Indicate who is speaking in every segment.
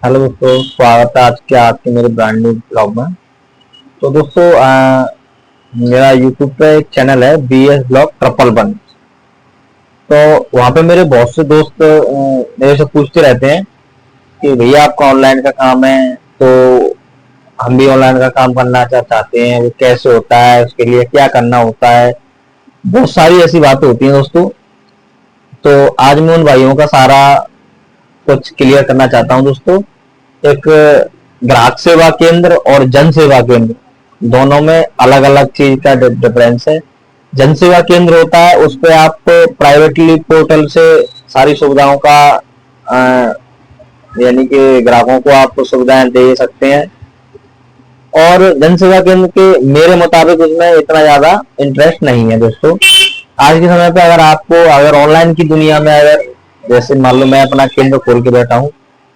Speaker 1: Hello दोस्तों, स्वागत है आज के आपके मेरे ब्रांड न्यू ब्लॉग में। तो दोस्तों मेरा यूट्यूब पे एक चैनल है BS ब्लॉग 111। तो वहाँ पे मेरे बहुत से दोस्त मेरे से पूछते रहते हैं कि भैया आपका ऑनलाइन का काम है, तो हम भी ऑनलाइन का काम करना चाहते हैं, वो कैसे होता है, उसके लिए क्या करना होता है। बहुत सारी ऐसी बातें होती हैं दोस्तों। तो आज मैं उन भाइयों का सारा कुछ क्लियर करना चाहता हूँ दोस्तों। एक ग्राहक सेवा केंद्र और जन सेवा केंद्र दोनों में अलग अलग चीज का डिफरेंस है। जन सेवा केंद्र होता है, उस पे आप प्राइवेटली पोर्टल से सारी सुविधाओं का यानी कि ग्राहकों को आप सुविधाएं दे सकते हैं। और जन सेवा केंद्र के मेरे मुताबिक उसमें इतना ज्यादा इंटरेस्ट नहीं है दोस्तों। आज के समय पे अगर ऑनलाइन की दुनिया में अगर जैसे मान लो मैं अपना केंद्र खोल के बैठा हूँ,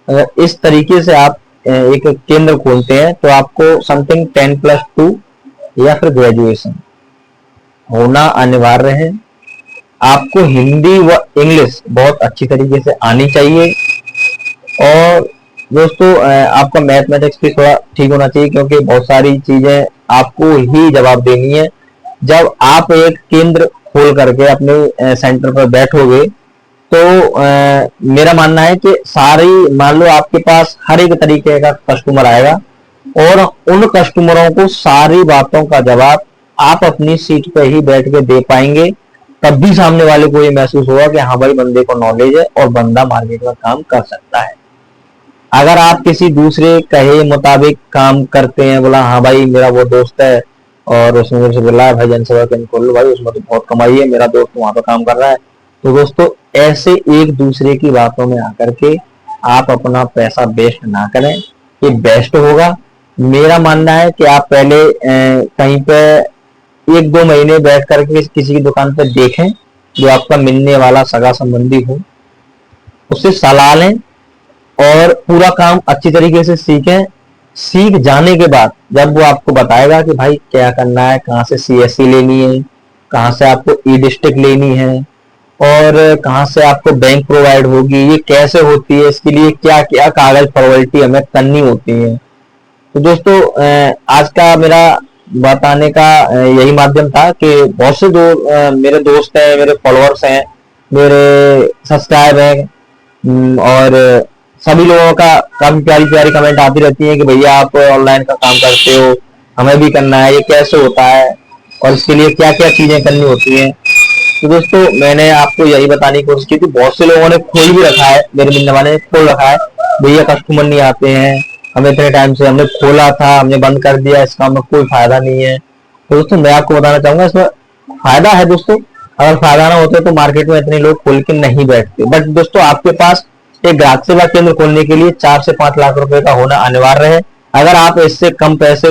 Speaker 1: अगर इस तरीके से आप एक केंद्र खोलते हैं तो आपको समथिंग 10+2 या फिर ग्रेजुएशन होना अनिवार्य है। आपको हिंदी व इंग्लिश बहुत अच्छी तरीके से आनी चाहिए। और दोस्तों आपका मैथमेटिक्स भी थोड़ा ठीक होना चाहिए, क्योंकि बहुत सारी चीजें आपको ही जवाब देनी है। जब आप एक केंद्र खोल करके अपने सेंटर पर बैठोगे तो मेरा मानना है कि सारी मान लो आपके पास हर एक तरीके का कस्टमर आएगा और उन कस्टमरों को सारी बातों का जवाब आप अपनी सीट पे ही बैठ के दे पाएंगे। तब भी सामने वाले को ये महसूस होगा कि हाँ भाई, बंदे को नॉलेज है और बंदा मार्केट में काम कर सकता है। अगर आप किसी दूसरे कहे मुताबिक काम करते हैं, बोला हाँ भाई मेरा वो दोस्त है और उसने मेरे से बोला भाई जनसेवा केंद्र खोल लो भाई, उसमें तो बहुत कमाई है, मेरा दोस्त वहां पर काम कर रहा है, तो दोस्तों ऐसे एक दूसरे की बातों में आकर के आप अपना पैसा वेस्ट ना करें, ये बेस्ट होगा। मेरा मानना है कि आप पहले कहीं पे 1-2 महीने बैठ करके किसी की दुकान पर देखें, जो आपका मिलने वाला सगा संबंधी हो, उससे सलाह लें और पूरा काम अच्छी तरीके से सीखें। सीख जाने के बाद जब वो आपको बताएगा कि भाई क्या करना है, कहाँ से CSC लेनी है, कहाँ से आपको ई-डिस्ट्रिक्ट लेनी है और कहाँ से आपको बैंक प्रोवाइड होगी, ये कैसे होती है, इसके लिए क्या क्या कागज फॉर्मेलिटी हमें करनी होती है। तो दोस्तों आज का मेरा बताने का यही माध्यम था कि बहुत से जो मेरे दोस्त हैं, मेरे फॉलोअर्स हैं, मेरे सब्सक्राइब हैं और सभी लोगों का काफी प्यारी प्यारी कमेंट आती रहती है कि भैया आप ऑनलाइन का काम करते हो, हमें भी करना है, ये कैसे होता है और इसके लिए क्या क्या चीजें करनी होती हैं। तो दोस्तों मैंने आपको यही बताने की कोशिश की थी। बहुत से लोगों ने खोल भी रखा है, मेरे मिलने वाले ने खोल रखा है, भैया कस्टमर नहीं आते हैं, हमें इतने टाइम से हमने खोला था, हमने बंद कर दिया, इस काम में कोई फायदा नहीं है। तो दोस्तों मैं आपको बताना चाहूंगा इसमें फायदा है दोस्तों। अगर फायदा ना होते तो मार्केट में इतने लोग खोल के नहीं बैठते। बट दोस्तों आपके पास एक ग्राहक सेवा केंद्र खोलने के लिए 4 से 5 लाख रुपए का होना अनिवार्य है। अगर आप इससे कम पैसे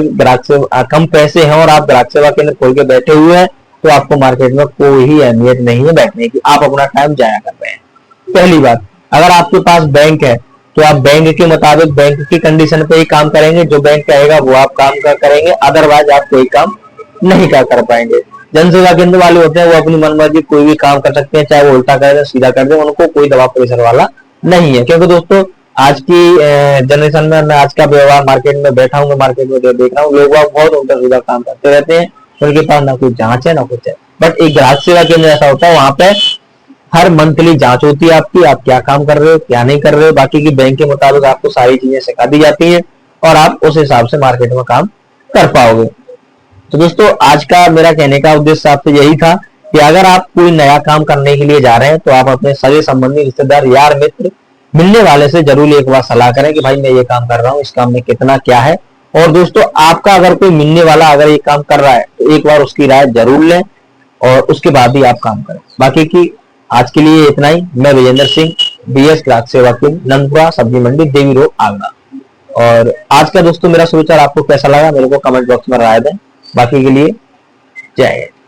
Speaker 1: हैं और आप ग्राहक सेवा केंद्र खोल के बैठे हुए हैं तो आपको मार्केट में कोई ही अहमियत नहीं है बैठने की, आप अपना टाइम जाया कर रहे हैं। पहली बात, अगर आपके पास बैंक है तो आप बैंक के मुताबिक बैंक की कंडीशन पे ही काम करेंगे, जो बैंक कहेगा वो आप काम करेंगे, अदरवाइज आप कोई काम नहीं कर पाएंगे। जन सेवा केंद्र वाले होते हैं वो अपनी मनमर्जी कोई भी काम कर सकते हैं, चाहे वो उल्टा कर दे सीधा कर दे, उनको कोई दबाव प्रेशर वाला नहीं है। क्योंकि दोस्तों आज की जनरेशन में मैं आज का व्यवहार मार्केट में बैठा हूँ, मार्केट में देख रहा हूँ, लोग बहुत उल्टा सीधा काम करते रहते हैं, उनके पास ना कोई जांच है ना कुछ है। बट एक ग्राहक सेवा केंद्र ऐसा होता है, वहां पे हर मंथली जांच होती है आपकी, आप क्या काम कर रहे हो क्या नहीं कर रहे हो, बाकी की बैंक के मुताबिक आपको सारी चीजें सिखा दी जाती है और आप उस हिसाब से मार्केट में काम कर पाओगे। तो दोस्तों आज का मेरा कहने का उद्देश्य आपसे यही था कि अगर आप कोई नया काम करने के लिए जा रहे हैं तो आप अपने सगे संबंधी, रिश्तेदार, यार, मित्र, मिलने वाले से जरूर एक बार सलाह करें कि भाई मैं ये काम कर रहा हूँ, इस काम में कितना क्या है। और दोस्तों आपका अगर कोई मिलने वाला अगर ये काम कर रहा है तो एक बार उसकी राय जरूर लें और उसके बाद ही आप काम करें। बाकी की आज के लिए इतना ही। मैं विजेंद्र सिंह, BS ग्राहक सेवा केंद्र, नंदपुरा सब्जी मंडी, देवी रोड, आगरा। और आज का दोस्तों मेरा सुविचार आपको कैसा लगा मेरे को कमेंट बॉक्स में राय दें। बाकी के लिए जय हिंद।